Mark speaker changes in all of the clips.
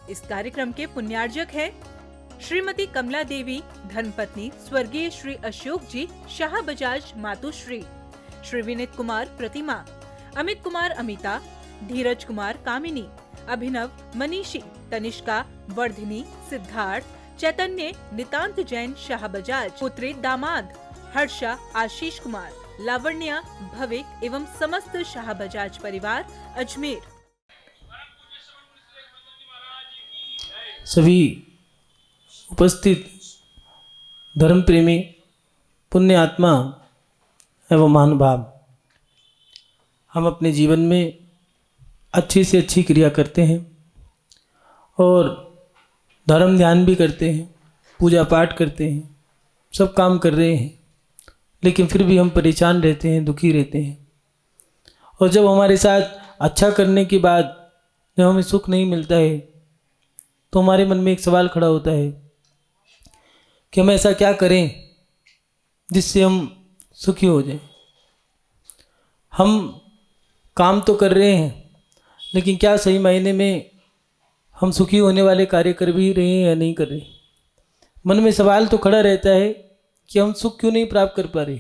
Speaker 1: इस कार्यक्रम के पुण्यार्जक हैं श्रीमती कमला देवी, धर्मपत्नी स्वर्गीय श्री अशोक जी शाह बजाज मातुश्री, श्री विनीत कुमार प्रतिमा, अमित कुमार अमिता, धीरज कुमार कामिनी, अभिनव मनीषी, तनिष्का, वर्धिनी, सिद्धार्थ, चैतन्य, नितांत जैन शाह बजाज, पुत्री दामाद, हर्षा, आशीष कुमार, लावण्या, भविक एवं समस्त शाह बजाज परिवार अजमेर।
Speaker 2: सभी उपस्थित धर्म प्रेमी, पुण्य आत्मा एवं महानुभाव, हम अपने जीवन में अच्छी से अच्छी क्रिया करते हैं और धर्म ध्यान भी करते हैं, पूजा पाठ करते हैं, सब काम कर रहे हैं, लेकिन फिर भी हम परेशान रहते हैं, दुखी रहते हैं। और जब हमारे साथ अच्छा करने के बाद जब हमें सुख नहीं मिलता है तो हमारे मन में एक सवाल खड़ा होता है कि हम ऐसा क्या करें जिससे हम सुखी हो जाएं। हम काम तो कर रहे हैं, लेकिन क्या सही मायने में हम सुखी होने वाले कार्य कर भी रहे हैं या नहीं कर रहे। मन में सवाल तो खड़ा रहता है कि हम सुख क्यों नहीं प्राप्त कर पा रहे,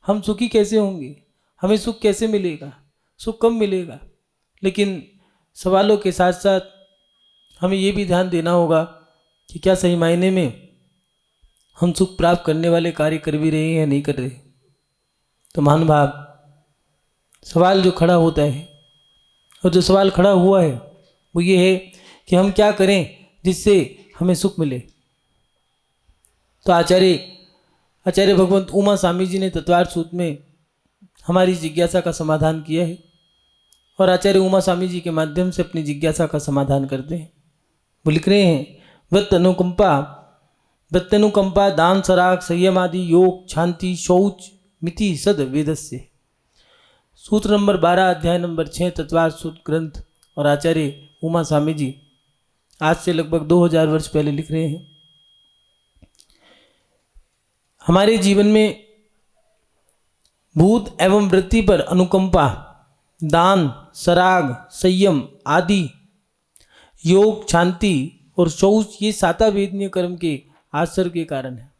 Speaker 2: हम सुखी कैसे होंगे, हमें सुख कैसे मिलेगा, सुख कब मिलेगा। लेकिन सवालों के साथ साथ हमें ये भी ध्यान देना होगा कि क्या सही मायने में हम सुख प्राप्त करने वाले कार्य कर भी रहे हैं या नहीं कर रहे। तो महानुभाव, सवाल जो खड़ा होता है और जो सवाल खड़ा हुआ है वो ये है कि हम क्या करें जिससे हमें सुख मिले। तो आचार्य भगवंत उमा स्वामी जी ने तत्वार्थ सूत्र में हमारी जिज्ञासा का समाधान किया है और आचार्य उमा स्वामी जी के माध्यम से अपनी जिज्ञासा का समाधान करते हैं। वो लिख रहे हैं, वृत्त अनुकंपा दान सराग संयम आदि योग शांति शौच मिति सद वेदस्य। सूत्र नंबर 12 अध्याय नंबर 6 तत्वार्थ सूत्र ग्रंथ। और आचार्य उमा स्वामी जी आज से लगभग 2000 वर्ष पहले लिख रहे हैं, हमारे जीवन में भूत एवं वृत्ति पर अनुकंपा, दान, सराग, संयम आदि, योग, शांति और शौच, ये साता वेदनीय कर्म के आश्रय के कारण है।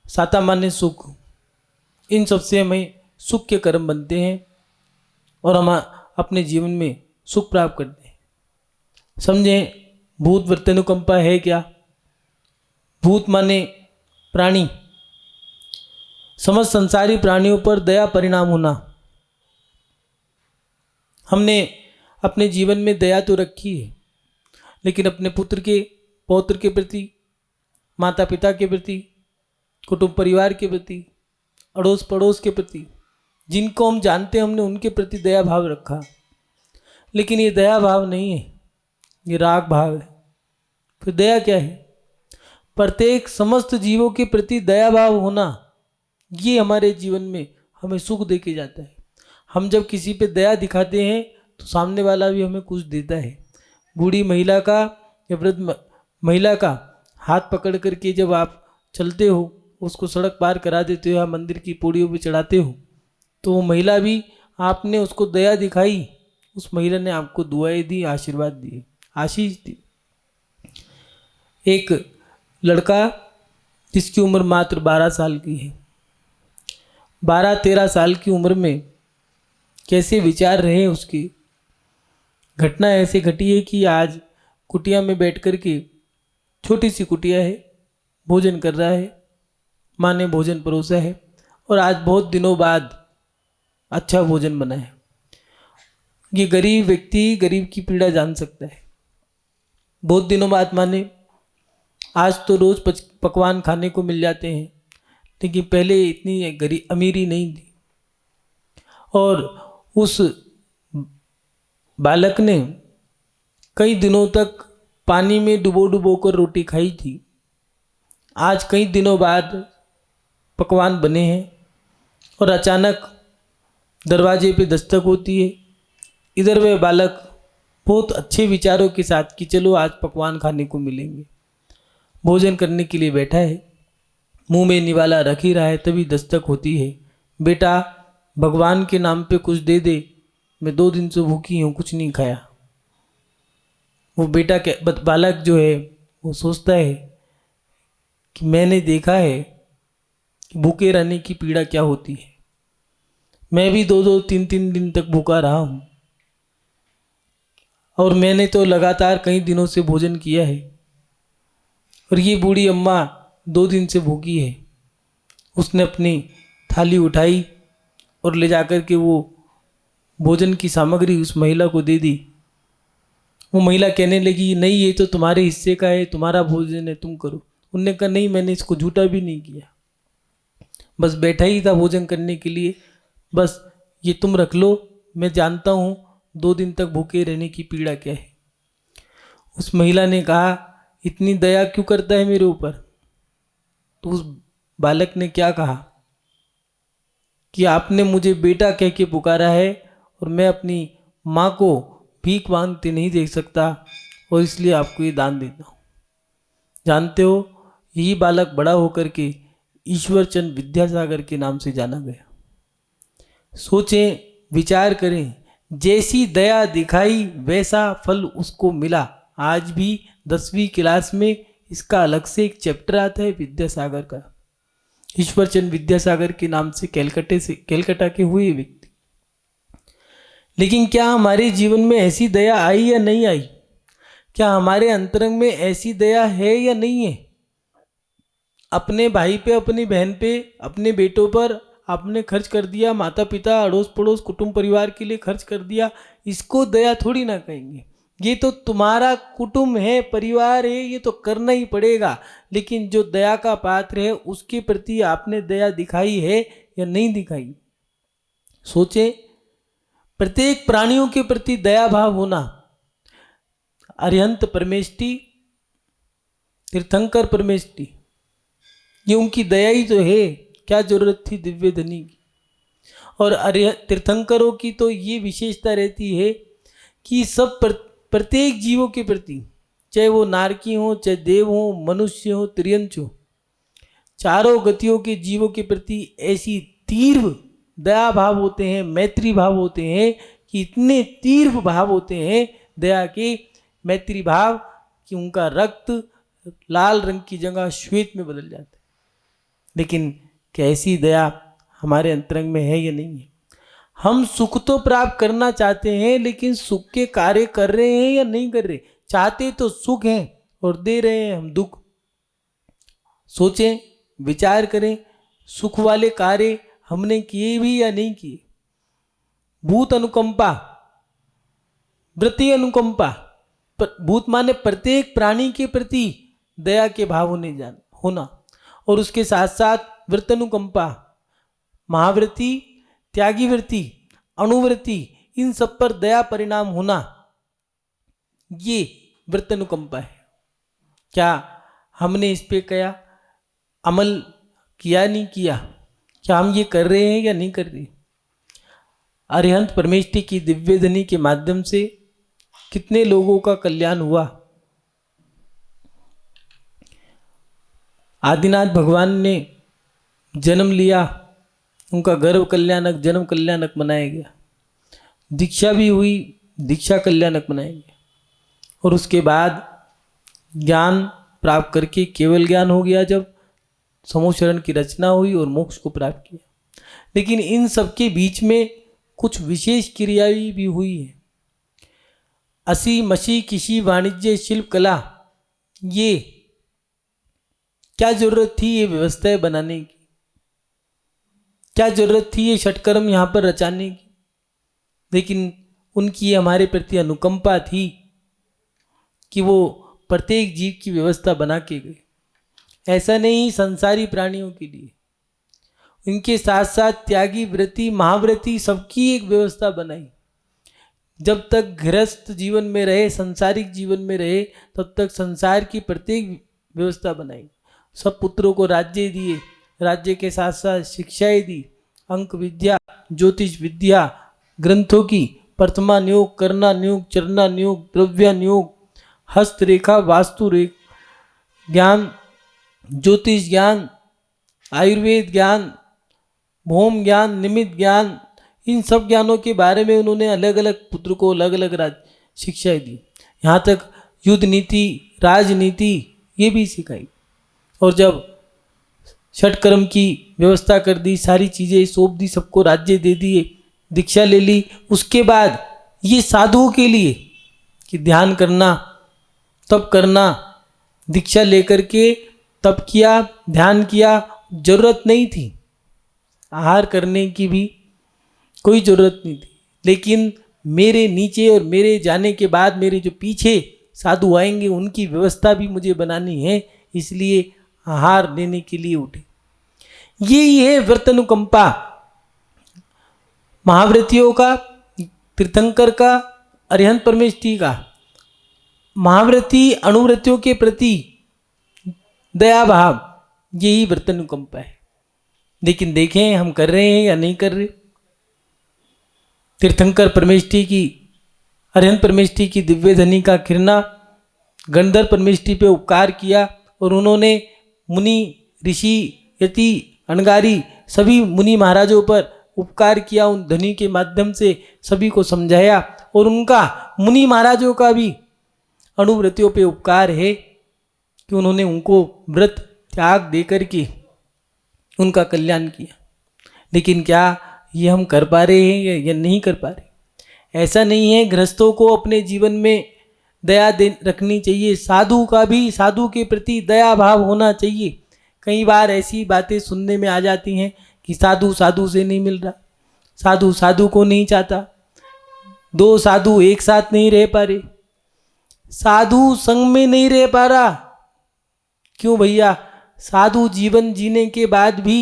Speaker 2: साता माने सुख, इन सबसे हमें सुख के कर्म बनते हैं और हम अपने जीवन में सुख प्राप्त करते हैं। समझें, भूत वृत्ति अनुकंपा है क्या। भूत माने प्राणी, समस्त संसारी प्राणियों पर दया परिणाम होना। हमने अपने जीवन में दया तो रखी है, लेकिन अपने पुत्र के पौत्र के प्रति, माता पिता के प्रति, कुटुंब परिवार के प्रति, अड़ोस पड़ोस के प्रति, जिनको हम जानते हैं, हमने उनके प्रति दया भाव रखा। लेकिन ये दया भाव नहीं है, ये राग भाव है। फिर दया क्या है? प्रत्येक समस्त जीवों के प्रति दया भाव होना, ये हमारे जीवन में हमें सुख दे के जाता है। हम जब किसी पे दया दिखाते हैं तो सामने वाला भी हमें कुछ देता है। बूढ़ी महिला का या वृद्ध महिला का हाथ पकड़ करके जब आप चलते हो, उसको सड़क पार करा देते हो या मंदिर की पौड़ियों पे चढ़ाते हो, तो वो महिला भी, आपने उसको दया दिखाई, उस महिला ने आपको दुआएं दी, आशीर्वाद दिए, आशीष दी। एक लड़का जिसकी उम्र मात्र 12 साल की है, 12-13 साल की उम्र में कैसे विचार रहे उसकी। घटना ऐसे घटी है कि आज कुटिया में बैठ कर के, छोटी सी कुटिया है, भोजन कर रहा है, माँ ने भोजन परोसा है और आज बहुत दिनों बाद अच्छा भोजन बना है। ये गरीब व्यक्ति गरीब की पीड़ा जान सकता है। बहुत दिनों बाद माँ ने, आज तो रोज़ पकवान खाने को मिल जाते हैं, लेकिन पहले इतनी अमीरी नहीं थी। और उस बालक ने कई दिनों तक पानी में डुबो कर रोटी खाई थी। आज कई दिनों बाद पकवान बने हैं और अचानक दरवाजे पे दस्तक होती है। इधर वह बालक बहुत अच्छे विचारों के साथ कि चलो आज पकवान खाने को मिलेंगे, भोजन करने के लिए बैठा है, मुंह में निवाला रख ही रहा है, तभी दस्तक होती है। बेटा, भगवान के नाम पे कुछ दे दे, मैं 2 दिन से भूखी हूँ, कुछ नहीं खाया। वो बेटा बालक जो है वो सोचता है कि मैंने देखा है कि भूखे रहने की पीड़ा क्या होती है। मैं भी 2-2, 3-3 दिन तक भूखा रहा हूँ और मैंने तो लगातार कई दिनों से भोजन किया है, और ये बूढ़ी अम्मा 2 दिन से भूखी है। उसने अपनी थाली उठाई और ले जाकर के वो भोजन की सामग्री उस महिला को दे दी। वो महिला कहने लगी, नहीं ये तो तुम्हारे हिस्से का है, तुम्हारा भोजन है, तुम करो। उनने कहा, नहीं मैंने इसको झूठा भी नहीं किया, बस बैठा ही था भोजन करने के लिए, बस ये तुम रख लो, मैं जानता हूँ 2 दिन तक भूखे रहने की पीड़ा क्या है। उस महिला ने कहा, इतनी दया क्यों करता है मेरे ऊपर? तो उस बालक ने क्या कहा कि आपने मुझे बेटा कह के पुकारा है और मैं अपनी माँ को भीख मांगते नहीं देख सकता, और इसलिए आपको ये दान देता हूँ। जानते हो, यही बालक बड़ा होकर के ईश्वरचंद विद्यासागर के नाम से जाना गया। सोचें, विचार करें, जैसी दया दिखाई वैसा फल उसको मिला। आज भी 10वीं क्लास में इसका अलग से एक चैप्टर आता है विद्यासागर का। ईश्वरचंद विद्यासागर के नाम से कैलकाटा के हुए व्यक्ति। लेकिन क्या हमारे जीवन में ऐसी दया आई या नहीं आई? क्या हमारे अंतरंग में ऐसी दया है या नहीं है? अपने भाई पे, अपनी बहन पे, अपने बेटों पर आपने खर्च कर दिया, माता पिता, अड़ोस पड़ोस, कुटुंब परिवार के लिए खर्च कर दिया, इसको दया थोड़ी ना कहेंगे। ये तो तुम्हारा कुटुंब है, परिवार है, ये तो करना ही पड़ेगा। लेकिन जो दया का पात्र है उसके प्रति आपने दया दिखाई है या नहीं दिखाई? सोचें, प्रत्येक प्राणियों के प्रति दया भाव होना। अरिहंत परमेष्टि, तीर्थंकर परमेष्टि, ये उनकी दया ही तो है। क्या जरूरत थी दिव्य धनी की? और तीर्थंकरों की तो ये विशेषता रहती है कि सब प्रत्येक जीवों के प्रति, चाहे वो नारकी हो, चाहे देव हो, मनुष्य हो, त्रियंच हो, चारों गतियों के जीवों के प्रति ऐसी तीव्र दया भाव होते हैं, मैत्री भाव होते हैं कि इतने तीव्र भाव होते हैं दया के, मैत्री भाव, कि उनका रक्त लाल रंग की जगह श्वेत में बदल जाता है। लेकिन कैसी दया हमारे अंतरंग में है या नहीं है? हम सुख तो प्राप्त करना चाहते हैं, लेकिन सुख के कार्य कर रहे हैं या नहीं कर रहे? चाहते तो सुख हैं और दे रहे हैं हम दुख। सोचें, विचार करें, सुख वाले कार्य हमने किए भी या नहीं किए? भूत अनुकंपा, वृत्ति अनुकंपा, भूत माने प्रत्येक प्राणी के प्रति दया के भाव होना, और उसके साथ साथ वृत्तनुकंपा, महावृत्ति, त्यागी वृत्ति, अणुवृत्ति, इन सब पर दया परिणाम होना, ये वृत्तनुकंपा है। क्या हमने इस पे क्या अमल किया नहीं किया? क्या हम ये कर रहे हैं या नहीं कर रहे? अरिहंत परमेष्टि की दिव्य धनी के माध्यम से कितने लोगों का कल्याण हुआ। आदिनाथ भगवान ने जन्म लिया, उनका गर्भ कल्याणक, जन्म कल्याणक मनाया गया। दीक्षा भी हुई, दीक्षा कल्याणक मनाया गया। और उसके बाद ज्ञान प्राप्त करके केवल ज्ञान हो गया जब समूहशरण की रचना हुई और मोक्ष को प्राप्त किया। लेकिन इन सब के बीच में कुछ विशेष क्रियाएं भी हुई है। असी मसी किसी वाणिज्य शिल्प कला, ये क्या जरूरत थी ये व्यवस्थाएं बनाने की? क्या जरूरत थी ये षटकर्म यहाँ पर रचाने की? लेकिन उनकी हमारे प्रति अनुकंपा थी कि वो प्रत्येक जीव की व्यवस्था बना के गए। ऐसा नहीं संसारी प्राणियों के लिए, उनके साथ साथ त्यागी व्रती, महाव्रती, सबकी एक व्यवस्था बनाई। जब तक गृहस्थ जीवन में रहे, संसारिक जीवन में रहे, तब तक संसार की प्रत्येक व्यवस्था बनाई। सब पुत्रों को राज्य दिए, राज्य के साथ साथ शिक्षाएं दी, अंक विद्या, ज्योतिष विद्या, ग्रंथों की प्रथमा नियोग, करना नियोग, चरना नियोग, द्रव्य नियोग, हस्तरेखा, वास्तु रेखा ज्ञान, ज्योतिष ज्ञान, आयुर्वेद ज्ञान, भौम ज्ञान, निमित्त ज्ञान, इन सब ज्ञानों के बारे में उन्होंने अलग अलग पुत्र को अलग अलग शिक्षाएं दी। यहाँ तक युद्ध नीति, राजनीति ये भी सिखाई। और जब षटकर्म की व्यवस्था कर दी, सारी चीज़ें सौंप दी, सबको राज्य दे दिए, दीक्षा ले ली, उसके बाद ये साधुओं के लिए कि ध्यान करना, तप करना, दीक्षा लेकर के तप किया, ध्यान किया, जरूरत नहीं थी आहार करने की भी, कोई ज़रूरत नहीं थी। लेकिन मेरे नीचे और मेरे जाने के बाद मेरे जो पीछे साधु आएंगे उनकी व्यवस्था भी मुझे बनानी है, इसलिए आहार लेने के लिए उठे। यही है व्रतानुकंपा महाव्रतियों का, तीर्थंकर का, अरिहंत परमेष्ठी का। महाव्रती अनुव्रतियों के प्रति दया भाव, यही व्रतानुकंपा है। लेकिन देखें हम कर रहे हैं या नहीं कर रहे। तीर्थंकर परमेष्ठी की, अरिहंत परमेष्ठी की दिव्य धनी का किरणा गणधर परमेष्ठी पे उपकार किया और उन्होंने मुनि, ऋषि, यति, अणगारी सभी मुनि महाराजों पर उपकार किया। उन धनी के माध्यम से सभी को समझाया और उनका, मुनि महाराजों का भी अनुव्रतियों पे उपकार है कि उन्होंने उनको व्रत त्याग दे करके उनका कल्याण किया। लेकिन क्या ये हम कर पा रहे हैं या नहीं कर पा रहे? ऐसा नहीं है। गृहस्थों को अपने जीवन में दया रखनी चाहिए, साधु का भी, साधु के प्रति दया भाव होना चाहिए। कई बार ऐसी बातें सुनने में आ जाती हैं कि साधु साधु से नहीं मिल रहा, साधु साधु को नहीं चाहता, दो साधु एक साथ नहीं रह पा रहे, साधु संग में नहीं रह पा रहा। क्यों भैया? साधु जीवन जीने के बाद भी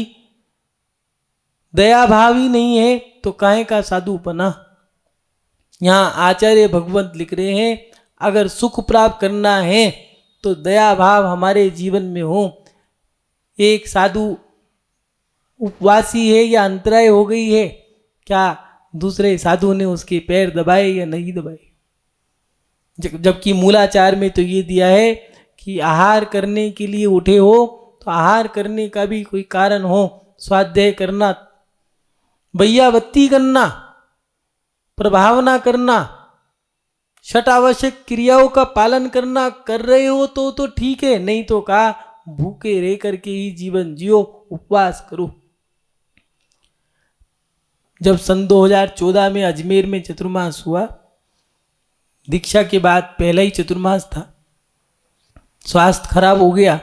Speaker 2: दया भाव ही नहीं है तो काहे का साधुपना। यहाँ आचार्य भगवंत लिख रहे हैं, अगर सुख प्राप्त करना है तो दया भाव हमारे जीवन में हो। एक साधु उपवासी है या अंतराय हो गई है, क्या दूसरे साधु ने उसके पैर दबाए या नहीं दबाए? जबकि मूलाचार में तो ये दिया है कि आहार करने के लिए उठे हो तो आहार करने का भी कोई कारण हो, स्वाध्याय करना, बैयावत्ती करना, प्रभावना करना, षट आवश्यक क्रियाओं का पालन करना, कर रहे हो तो ठीक है, नहीं तो कहा भूखे रह करके ही जीवन जियो, उपवास करो। जब सन 2014 में अजमेर में चतुर्मास हुआ, दीक्षा के बाद पहला ही चतुर्मास था, स्वास्थ्य खराब हो गया,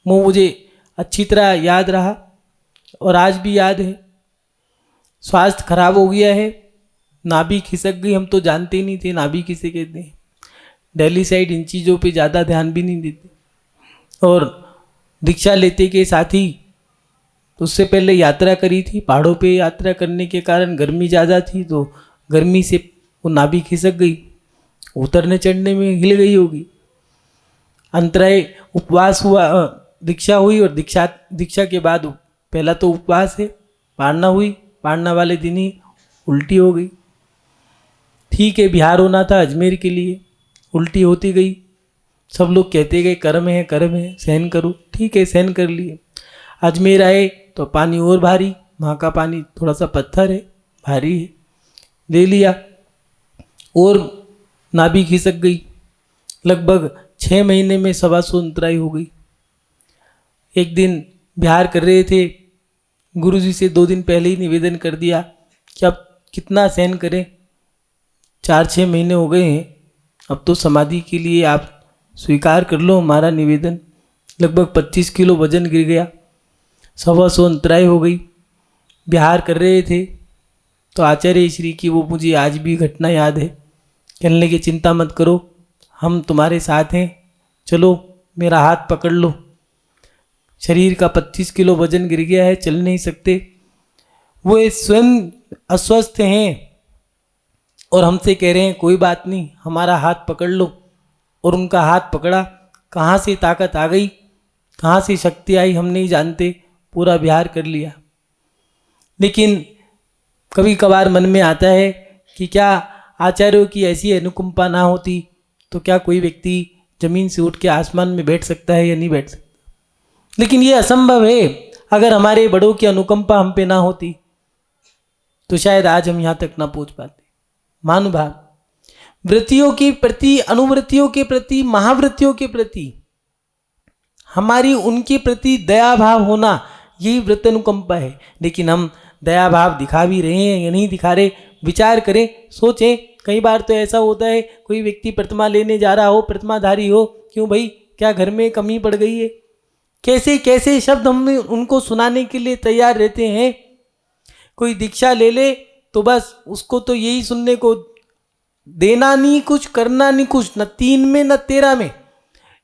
Speaker 2: वो मुझे अच्छी तरह याद रहा और आज भी याद है। स्वास्थ्य खराब हो गया है, नाभि खिसक गई, हम तो जानते ही नहीं थे नाभि किसे कहते हैं। दिल्ली साइड इन चीज़ों पे ज़्यादा ध्यान भी नहीं देते। और दीक्षा लेते के साथ ही उससे पहले यात्रा करी थी, पहाड़ों पे यात्रा करने के कारण गर्मी ज़्यादा थी तो गर्मी से वो नाभि खिसक गई, उतरने चढ़ने में हिल गई होगी। अंतराय उपवास हुआ, दीक्षा हुई और दीक्षा के बाद पहला तो उपवास है, पारना हुई, पारना वाले दिन ही उल्टी हो गई। ठीक है, बिहार होना था अजमेर के लिए, उल्टी होती गई। सब लोग कहते गए कर्म है कर्म है, सहन करो। ठीक है, सहन कर लिए। अजमेर आए तो पानी और भारी, वहाँ का पानी थोड़ा सा पत्थर है, भारी है, ले लिया और नाभि खिसक गई। लगभग 6 महीने में 125 अंतराई हो गई। एक दिन बिहार कर रहे थे, गुरुजी से 2 दिन पहले ही निवेदन कर दिया कि अब कितना सहन करें, 4-6 महीने हो गए हैं, अब तो समाधि के लिए आप स्वीकार कर लो हमारा निवेदन। लगभग 25 किलो वजन गिर गया, 125 अंतराई हो गई। बिहार कर रहे थे तो आचार्य श्री की वो मुझे आज भी घटना याद है। कहने लगे चिंता मत करो, हम तुम्हारे साथ हैं, चलो मेरा हाथ पकड़ लो। शरीर का 25 किलो वजन गिर गया है, चल नहीं सकते, वो स्वयं अस्वस्थ हैं और हमसे कह रहे हैं कोई बात नहीं, हमारा हाथ पकड़ लो। और उनका हाथ पकड़ा, कहाँ से ताकत आ गई, कहाँ से शक्ति आई हम नहीं जानते, पूरा बिहार कर लिया। लेकिन कभी कभार मन में आता है कि क्या आचार्यों की ऐसी अनुकंपा ना होती तो क्या कोई व्यक्ति जमीन से उठ के आसमान में बैठ सकता है या नहीं बैठ सकता। लेकिन ये असंभव है। अगर हमारे बड़ों की अनुकंपा हम पे ना होती तो शायद आज हम यहाँ तक ना पहुँच पाते। महानुभाव, वृत्तियों के प्रति, अनुवृत्तियों के प्रति, महावृत्तियों के प्रति हमारी उनके प्रति दया भाव होना, यही वृत्त अनुकंपा है। लेकिन हम दया भाव दिखा भी रहे हैं या नहीं दिखा रहे, विचार करें, सोचें। कई बार तो ऐसा होता है, कोई व्यक्ति प्रतिमा लेने जा रहा हो, प्रतिमाधारी हो, क्यों भाई, क्या घर में कमी पड़ गई है? कैसे कैसे शब्द हम उनको सुनाने के लिए तैयार रहते हैं। कोई दीक्षा ले ले तो बस उसको तो यही सुनने को, देना नहीं कुछ, करना नहीं कुछ, न 3 में न 13 में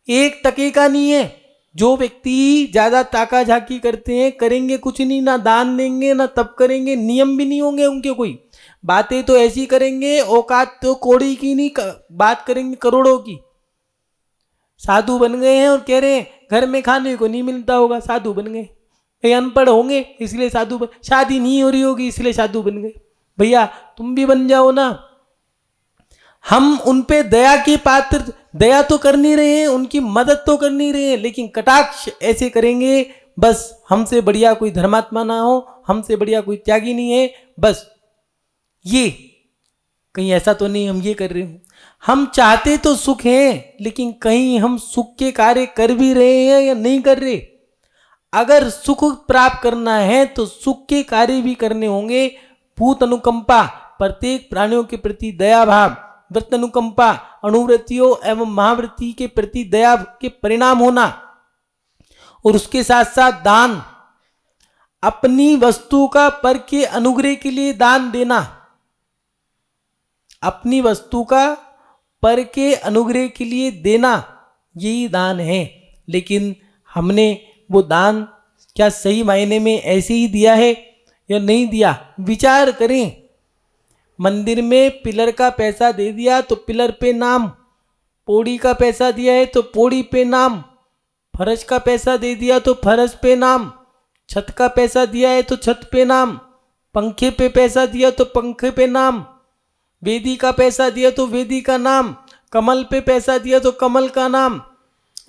Speaker 2: 1 टके का नहीं है। जो व्यक्ति ज़्यादा ताका झाकी करते हैं, करेंगे कुछ नहीं, ना दान देंगे ना तप करेंगे, नियम भी नहीं होंगे उनके कोई, बातें तो ऐसी करेंगे, औकात तो कौड़ी की नहीं, बात करेंगे करोड़ों की। साधु बन गए हैं और कह रहे हैं घर में खाने को नहीं मिलता होगा, साधु बन गए। भैया अनपढ़ होंगे इसलिए साधु बन, शादी नहीं हो रही होगी इसलिए साधु बन गए। भैया तुम भी बन जाओ ना। हम उन पे दया के पात्र, दया तो कर नहीं रहे हैं, उनकी मदद तो कर नहीं रहे हैं, लेकिन कटाक्ष ऐसे करेंगे बस हमसे बढ़िया कोई धर्मात्मा ना हो, हमसे बढ़िया कोई त्यागी नहीं है, बस ये कहीं ऐसा तो नहीं हम ये कर रहे हो। हम चाहते तो सुख है, लेकिन कहीं हम सुख के कार्य कर भी रहे हैं या नहीं कर रहे। अगर सुख प्राप्त करना है तो सुख के कार्य भी करने होंगे। भूत अनुकंपा, प्रत्येक प्राणियों के प्रति दया भाव, वृत्त अनुकंपा, अनुवृत्तियों एवं महावृत्ति के प्रति दया के परिणाम होना, और उसके साथ साथ दान, अपनी वस्तु का पर के अनुग्रह के लिए दान देना, अपनी वस्तु का पर के अनुग्रह के लिए देना, यही दान है। लेकिन हमने वो दान क्या सही मायने में ऐसे ही दिया है या नहीं दिया? विचार करें। मंदिर में पिलर का पैसा दे दिया तो पिलर पे नाम, पौड़ी का पैसा दिया है तो पौड़ी पे नाम, फर्श का पैसा दे दिया तो फर्श पे नाम, छत का पैसा दिया है तो छत पे नाम, पंखे पे पैसा दिया तो पंखे पे नाम, वेदी का पैसा दिया तो वेदी का नाम, कमल पे पैसा दिया तो कमल का नाम।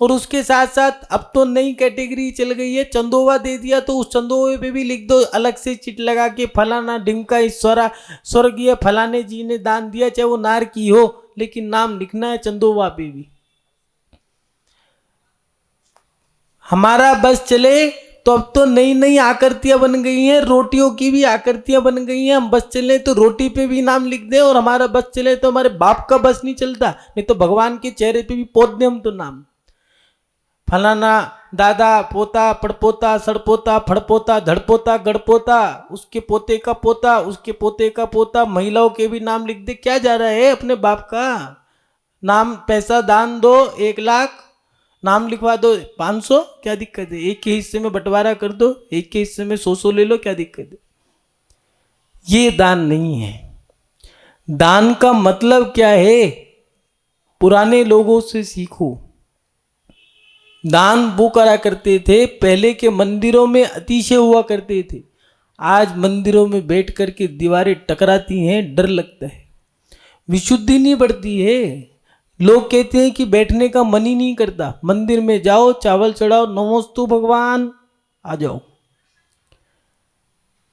Speaker 2: और उसके साथ साथ अब तो नई कैटेगरी चल गई है, चंदोवा दे दिया तो उस चंदोवे पे भी लिख दो अलग से चिट लगा के, फलाना ढिमका ईश्वरा स्वर्गीय फलाने जी ने दान दिया, चाहे वो नार की हो, लेकिन नाम लिखना है चंदोवा पे भी। हमारा बस चले तो अब तो नई नई आकृतियां बन गई हैं, रोटियों की भी आकृतियां बन गई हैं। हम बस चले तो रोटी पे भी नाम लिख दें, और हमारा बस चले तो हमारे बाप का बस नहीं चलता, नहीं तो भगवान के चेहरे पे भी पोत दें हम तो नाम, फलाना दादा पोता पड़पोता सड़पोता फड़पोता धड़पोता गड़पोता, उसके पोते का पोता, उसके पोते का पोता, महिलाओं के भी नाम लिख दे। क्या जा रहा है अपने बाप का नाम? पैसा दान दो 1 लाख, नाम लिखवा दो 500, क्या दिक्कत है? एक के हिस्से में बंटवारा कर दो, एक के हिस्से में 100 ले लो, क्या दिक्कत है? ये दान नहीं है। दान का मतलब क्या है? पुराने लोगों से सीखो। दान वो करा करते थे, पहले के मंदिरों में अतिशय हुआ करते थे। आज मंदिरों में बैठ करके दीवारें टकराती हैं, डर लगता है, विशुद्धि नहीं बढ़ती है। लोग कहते हैं कि बैठने का मन ही नहीं करता। मंदिर में जाओ, चावल चढ़ाओ, नमोस्तु भगवान, आ जाओ।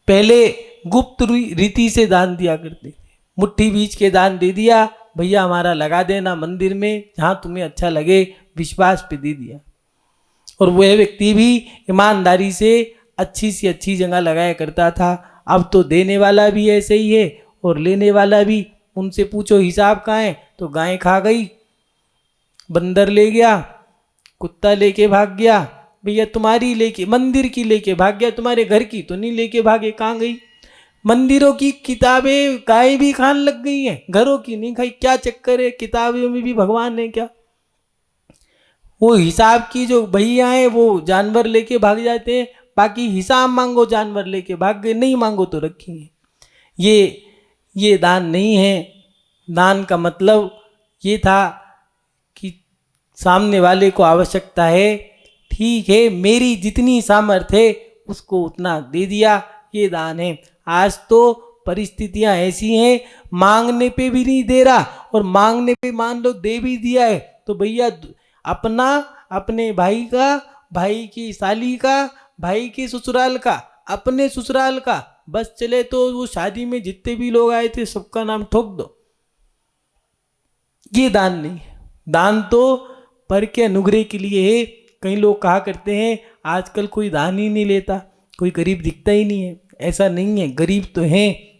Speaker 2: पहले गुप्त रीति से दान दिया करते थे, मुट्ठी बीच के दान दे दिया, भैया हमारा लगा देना मंदिर में, जहाँ तुम्हें अच्छा लगे, विश्वास पे दे दिया। और वह व्यक्ति भी ईमानदारी से अच्छी सी अच्छी जगह लगाया करता था। अब तो देने वाला भी ऐसे ही है और लेने वाला भी। उनसे पूछो हिसाब कहाँ है, तो गाय खा गई, बंदर ले गया, कुत्ता लेके भाग गया। भैया तुम्हारी लेके, मंदिर की लेके भाग गया, तुम्हारे घर की तो नहीं लेके भागे, कहाँ गई? मंदिरों की किताबें गाय भी खान लग गई हैं, घरों की नहीं खाई। क्या चक्कर है? किताबों में भी भगवान है क्या? वो हिसाब की जो भैया हैं वो जानवर लेके भाग जाते हैं, बाकी हिसाब मांगो जानवर लेके भाग गए, नहीं मांगो तो रखेंगे। ये दान नहीं है। दान का मतलब ये था कि सामने वाले को आवश्यकता है, ठीक है, मेरी जितनी सामर्थ्य है उसको उतना दे दिया, ये दान है। आज तो परिस्थितियां ऐसी हैं, मांगने पे भी नहीं दे रहा, और मांगने पे मान लो दे भी दिया है तो भैया अपना, अपने भाई का, भाई की साली का, भाई के ससुराल का, अपने ससुराल का, बस चले तो वो शादी में जितने भी लोग आए थे सबका नाम ठोक दो। ये दान नहीं है। दान तो पर के अनुग्रह के लिए है। कई लोग कहा करते हैं आजकल कोई दान ही नहीं लेता, कोई गरीब दिखता ही नहीं है। ऐसा नहीं है, गरीब तो हैं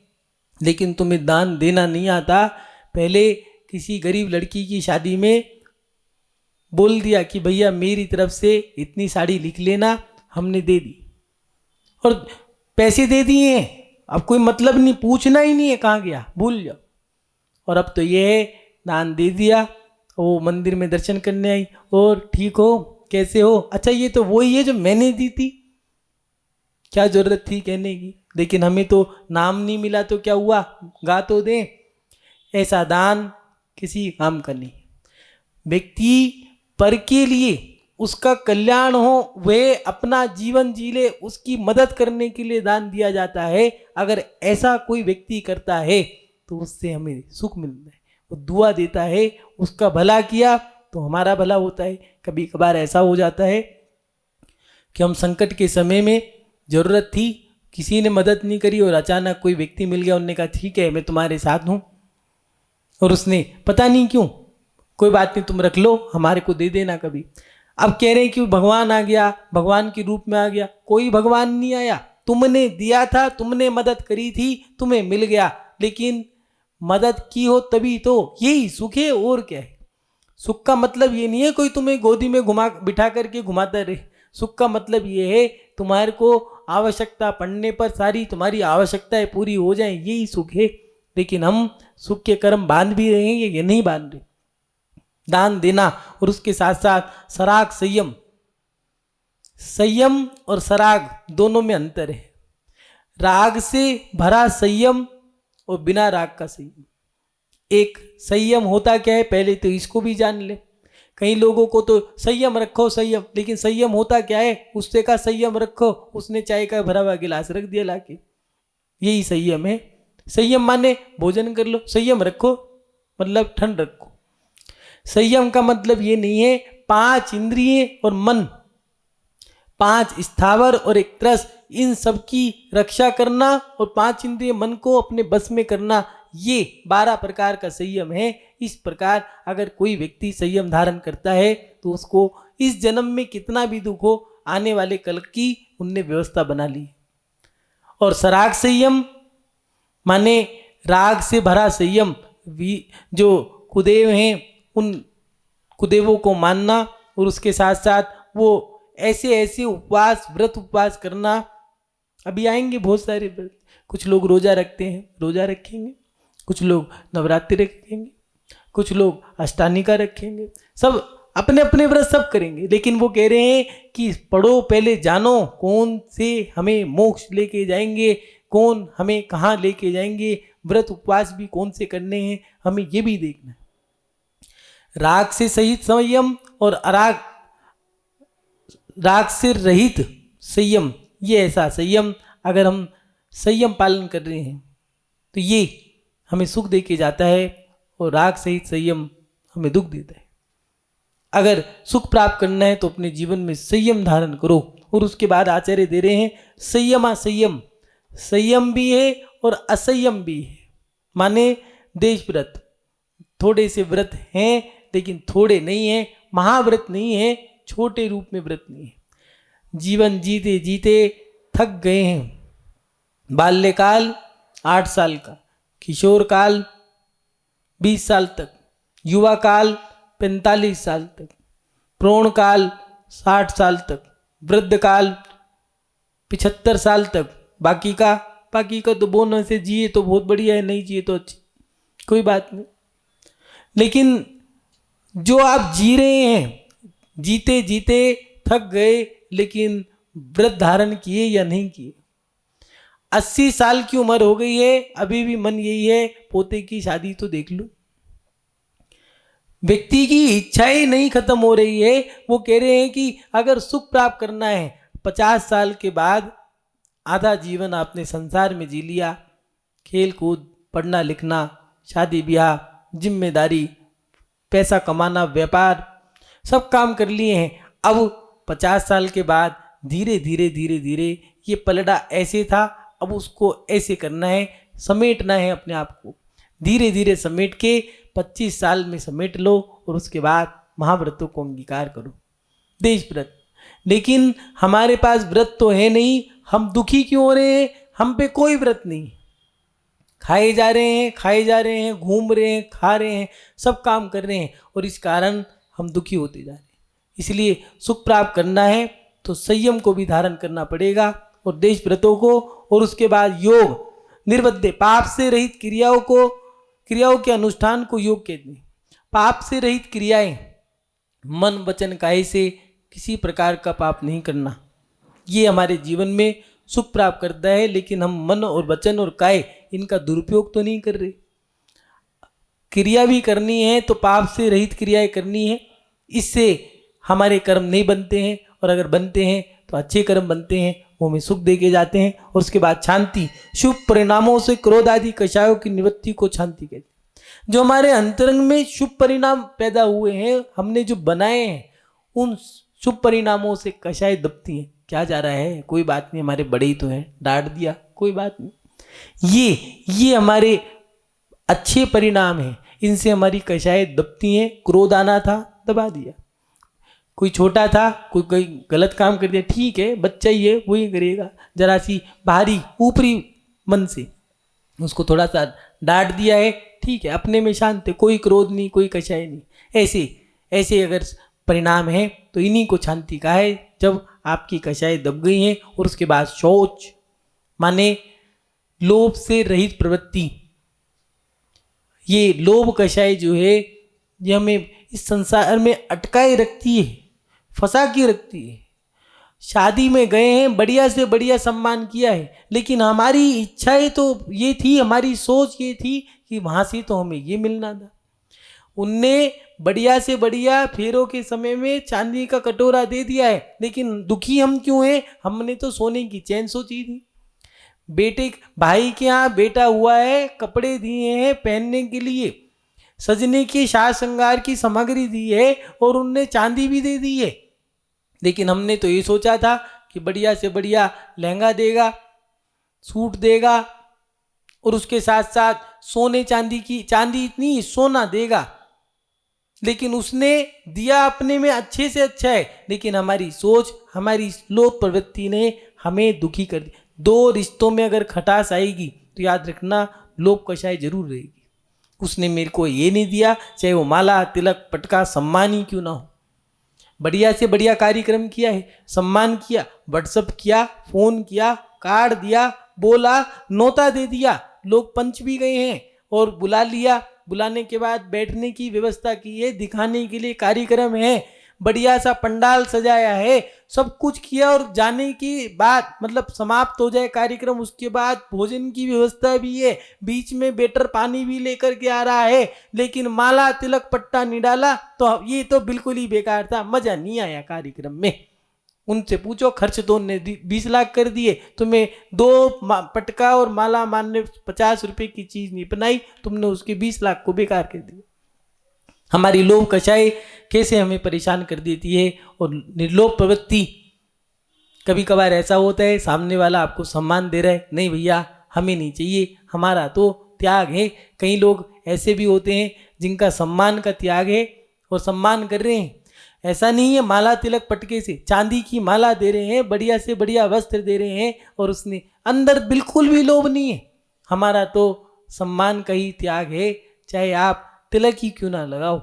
Speaker 2: लेकिन तुम्हें दान देना नहीं आता। पहले किसी गरीब लड़की की शादी में बोल दिया कि भैया मेरी तरफ से इतनी साड़ी लिख लेना, हमने दे दी और पैसे दे दिए हैं। अब कोई मतलब नहीं, पूछना ही नहीं है कहाँ गया, भूल जाओ। और अब तो ये है दान दे दिया, वो मंदिर में दर्शन करने आई और ठीक हो, कैसे हो, अच्छा ये तो वही है जो मैंने दी थी, क्या जरूरत थी कहने की। लेकिन हमें तो नाम नहीं मिला तो क्या हुआ, गा तो दें। ऐसा दान किसी काम का नहीं। व्यक्ति पर के लिए उसका कल्याण हो, वह अपना जीवन जी ले, उसकी मदद करने के लिए दान दिया जाता है। अगर ऐसा कोई व्यक्ति करता है तो उससे हमें सुख मिलता है, वो दुआ देता है, उसका भला किया तो हमारा भला होता है। कभी कभार ऐसा हो जाता है कि हम संकट के समय में ज़रूरत थी, किसी ने मदद नहीं करी और अचानक कोई व्यक्ति मिल गया, उन्होंने कहा ठीक है मैं तुम्हारे साथ हूँ, और उसने पता नहीं क्यों, कोई बात नहीं तुम रख लो, हमारे को दे देना कभी। अब कह रहे हैं कि भगवान आ गया, भगवान के रूप में आ गया। कोई भगवान नहीं आया, तुमने दिया था, तुमने मदद करी थी, तुम्हें मिल गया। लेकिन मदद की हो तभी तो, यही सुख है और क्या है। सुख का मतलब ये नहीं है कोई तुम्हें गोदी में बिठा करके घुमाता रहे। सुख का मतलब ये है तुम्हारे को आवश्यकता पड़ने पर सारी तुम्हारी आवश्यकताएं पूरी हो जाएं, यही सुख है। लेकिन हम सुख के कर्म बांध भी रहे हैं, ये नहीं बांध रहे। दान देना और उसके साथ साथ सराग संयम, संयम और सराग दोनों में अंतर है। राग से भरा संयम और बिना राग का संयम। एक संयम होता क्या है, पहले तो इसको भी जान ले। कई लोगों को तो संयम रखो संयम, लेकिन संयम होता क्या है, उससे का संयम रखो, उसने चाय का भरा हुआ गिलास रख दिया लाके, यही संयम है। संयम माने भोजन कर लो, संयम रखो मतलब ठंड रखो। संयम का मतलब ये नहीं है 5 इंद्रिय और मन, 5 स्थावर और एक त्रस, इन सब की रक्षा करना और 5 इंद्रिय मन को अपने बस में करना, ये 12 प्रकार का संयम है। इस प्रकार अगर कोई व्यक्ति संयम धारण करता है तो उसको इस जन्म में कितना भी दुख हो, आने वाले कल की उनने व्यवस्था बना ली। और सराग संयम माने राग से भरा संयम, जो कुदेव हैं उन कुदेवों को मानना और उसके साथ साथ वो ऐसे ऐसे उपवास व्रत उपवास करना। अभी आएंगे बहुत सारे व्रत, कुछ लोग रोजा रखते हैं, रोजा रखेंगे, कुछ लोग नवरात्रि रखेंगे, कुछ लोग अष्टानिका रखेंगे, सब अपने अपने व्रत सब करेंगे। लेकिन वो कह रहे हैं कि पढ़ो पहले जानो कौन से हमें मोक्ष लेके जाएंगे, कौन हमें कहाँ लेके जाएंगे, व्रत उपवास भी कौन से करने हैं, हमें ये भी देखना है। राग से सहित संयम और राग से रहित संयम, ये ऐसा संयम अगर हम संयम पालन कर रहे हैं तो ये हमें सुख दे के जाता है, और राग सहित संयम हमें दुख देता है। अगर सुख प्राप्त करना है तो अपने जीवन में संयम धारण करो। और उसके बाद आचार्य दे रहे हैं संयम संयम, संयम भी है और असंयम भी है। माने देश व्रत, थोड़े से व्रत हैं लेकिन थोड़े नहीं हैं, महाव्रत नहीं है, छोटे रूप में व्रत नहीं है। जीवन जीते जीते थक गए हैं। बाल्यकाल 8 साल का, किशोर काल 20 साल तक, युवा काल 45 साल तक, प्रौढ़ काल 60 साल तक, वृद्ध काल 75 साल तक। बाकी का तो बोनस से जिए तो बहुत बढ़िया है, नहीं जिए तो अच्छी, कोई बात नहीं। लेकिन जो आप जी रहे हैं, जीते जीते थक गए लेकिन व्रत धारण किए या नहीं किए। 80 साल की उम्र हो गई है, अभी भी मन यही है पोते की शादी तो देख लो। व्यक्ति की इच्छाएं नहीं खत्म हो रही है। वो कह रहे हैं कि अगर सुख प्राप्त करना है, 50 साल के बाद आधा जीवन आपने संसार में जी लिया, खेल कूद, पढ़ना लिखना, शादी ब्याह, जिम्मेदारी, पैसा कमाना, व्यापार, सब काम कर लिए हैं। अब 50 साल के बाद धीरे धीरे धीरे धीरे ये पलड़ा ऐसे था, अब उसको ऐसे करना है, समेटना है अपने आप को। धीरे धीरे समेट के 25 साल में समेट लो और उसके बाद महाव्रतों को अंगीकार करो, देश व्रत। लेकिन हमारे पास व्रत तो है नहीं, हम दुखी क्यों हो रहे हैं? हम पे कोई व्रत नहीं, खाए जा रहे हैं, घूम रहे हैं, खा रहे हैं, सब काम कर रहे हैं और इस कारण हम दुखी होते जा रहे हैं। इसलिए सुख प्राप्त करना है तो संयम को भी धारण करना पड़ेगा और देश व्रतों को, और उसके बाद योग निर्बद्ध पाप से रहित क्रियाओं के अनुष्ठान को योग कहते हैं। पाप से रहित क्रियाएं, मन वचन काया से किसी प्रकार का पाप नहीं करना, ये हमारे जीवन में सुख प्राप्त करता है। लेकिन हम मन और वचन और काय इनका दुरुपयोग तो नहीं कर रहे। क्रिया भी करनी है तो पाप से रहित क्रियाएं करनी है, इससे हमारे कर्म नहीं बनते हैं, और अगर बनते हैं तो अच्छे कर्म बनते हैं, वो हमें सुख दे के जाते हैं। और उसके बाद शांति, शुभ परिणामों से क्रोध आदि कषायों की निवृत्ति को शांति कहते हैं। जो हमारे अंतरंग में शुभ परिणाम पैदा हुए हैं, हमने जो बनाए हैं, उन शुभ परिणामों से कषाय दबती हैं। क्या जा रहा है, कोई बात नहीं, हमारे बड़े ही तो हैं, डांट दिया, कोई बात नहीं। ये हमारे अच्छे परिणाम हैं, इनसे हमारी कषाय दबती हैं। क्रोध आना था, दबा दिया। कोई छोटा था, कोई गलत काम कर दिया, ठीक है, बच्चा ही है, वही करेगा। जरा सी भारी ऊपरी मन से उसको थोड़ा सा डांट दिया है, ठीक है, अपने में शांत है, कोई क्रोध नहीं, कोई कषाय नहीं। ऐसे अगर परिणाम है तो इन्हीं को शांति कहा है, जब आपकी कषाय दब गई हैं। और उसके बाद शौच माने लोभ से रहित प्रवृत्ति। ये लोभ कषाय जो है, ये हमें इस संसार में अटकाए रखती है, फंसा के रखती है। शादी में गए हैं, बढ़िया से बढ़िया सम्मान किया है, लेकिन हमारी इच्छाएं तो ये थी, हमारी सोच ये थी कि वहाँ से तो हमें ये मिलना था। उनने बढ़िया से बढ़िया फेरों के समय में चांदी का कटोरा दे दिया है, लेकिन दुखी हम क्यों हैं? हमने तो सोने की चैन सोची थी। बेटे भाई के यहाँ बेटा हुआ है, कपड़े दिए हैं पहनने के लिए, सजने के साज श्रृंगार की सामग्री दी है और उनने चांदी भी दे दी है। लेकिन हमने तो ये सोचा था कि बढ़िया से बढ़िया लहंगा देगा, सूट देगा, और उसके साथ साथ सोने चांदी इतनी सोना देगा। लेकिन उसने दिया अपने में अच्छे से अच्छा है, लेकिन हमारी सोच, हमारी लोभ प्रवृत्ति ने हमें दुखी कर दिया। दो रिश्तों में अगर खटास आएगी तो याद रखना, लोभ कषाय जरूर रहेगी। उसने मेरे को ये नहीं दिया, चाहे वो माला तिलक पटका सम्मान ही क्यों ना हो। बढ़िया से बढ़िया कार्यक्रम किया है, सम्मान किया, व्हाट्सअप किया, फोन किया, कार्ड दिया, बोला, नोता दे दिया, लोग पंच भी गए हैं और बुला लिया। बुलाने के बाद बैठने की व्यवस्था की है, दिखाने के लिए कार्यक्रम है, बढ़िया सा पंडाल सजाया है, सब कुछ किया। और जाने की बाद मतलब समाप्त हो जाए कार्यक्रम, उसके बाद भोजन की व्यवस्था भी है, बीच में वेटर पानी भी लेकर के आ रहा है, लेकिन माला तिलक पट्टा नहीं डाला, तो ये तो बिल्कुल ही बेकार था, मजा नहीं आया कार्यक्रम में। उनसे पूछो, खर्च तो उनने 20 लाख कर दिए, तुम्हें 2 पटका और माला मानने 50 रुपए की चीज नहीं बनाई, तुमने उसके 20 लाख को बेकार कर दिया। हमारी लोभ कषाय कैसे हमें परेशान कर देती है। और निर्लोभ प्रवृत्ति, कभी कभार ऐसा होता है सामने वाला आपको सम्मान दे रहा है, नहीं भैया हमें नहीं चाहिए, हमारा तो त्याग है। कई लोग ऐसे भी होते हैं जिनका सम्मान का त्याग है और सम्मान कर रहे हैं। ऐसा नहीं है माला तिलक पटके से, चांदी की माला दे रहे हैं, बढ़िया से बढ़िया वस्त्र दे रहे हैं, और उसने अंदर बिल्कुल भी लोभ नहीं है। हमारा तो सम्मान का ही त्याग है, चाहे आप तिलक ही क्यों ना लगाओ।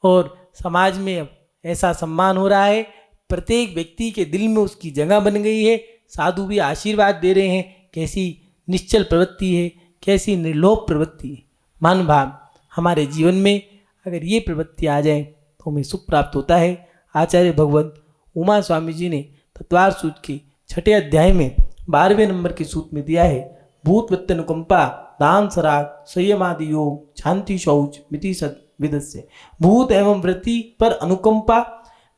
Speaker 2: और समाज में अब ऐसा सम्मान हो रहा है, प्रत्येक व्यक्ति के दिल में उसकी जगह बन गई है। साधु भी आशीर्वाद दे रहे हैं, कैसी निश्चल प्रवृत्ति है, कैसी निर्लोभ प्रवृत्ति है। मान भाव हमारे जीवन में अगर ये प्रवृत्ति आ जाए तो हमें सुख प्राप्त होता है। आचार्य भगवत उमा स्वामी जी ने तत्वार सूत्र के 6 अध्याय में 12वें नंबर के सूत्र में दिया है, भूत वित्त अनुकंपा दान सराग संयम आदि योग शांति शौच मिति सद विदस्य। भूत एवं वृत्ति पर अनुकंपा,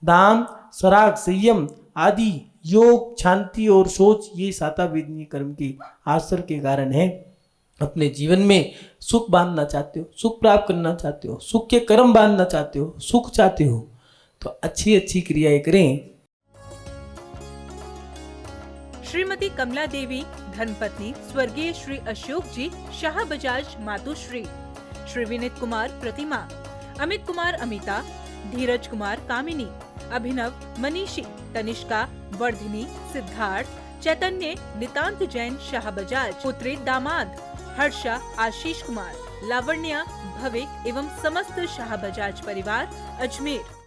Speaker 2: दान सराग संयम आदि योग शांति और सोच, ये सातावेदनीय कर्म के आश्रय के कारण है। अपने जीवन में सुख बांधना चाहते हो, सुख प्राप्त करना चाहते हो, सुख के कर्म बांधना चाहते हो, सुख चाहते हो, तो अच्छी अच्छी क्रियाएं करें।
Speaker 1: श्रीमती कमला देवी धर्मपत्नी स्वर्गीय श्री अशोक जी शाह बजाज मातुश्री, श्री विनीत कुमार प्रतिमा, अमित कुमार अमिता, धीरज कुमार कामिनी, अभिनव मनीषी, तनिष्का वर्धिनी, सिद्धार्थ, चैतन्य नितांत जैन शाह बजाज, पुत्री दामाद हर्षा आशीष कुमार, लावण्या भविक एवं समस्त शाह बजाज परिवार अजमेर।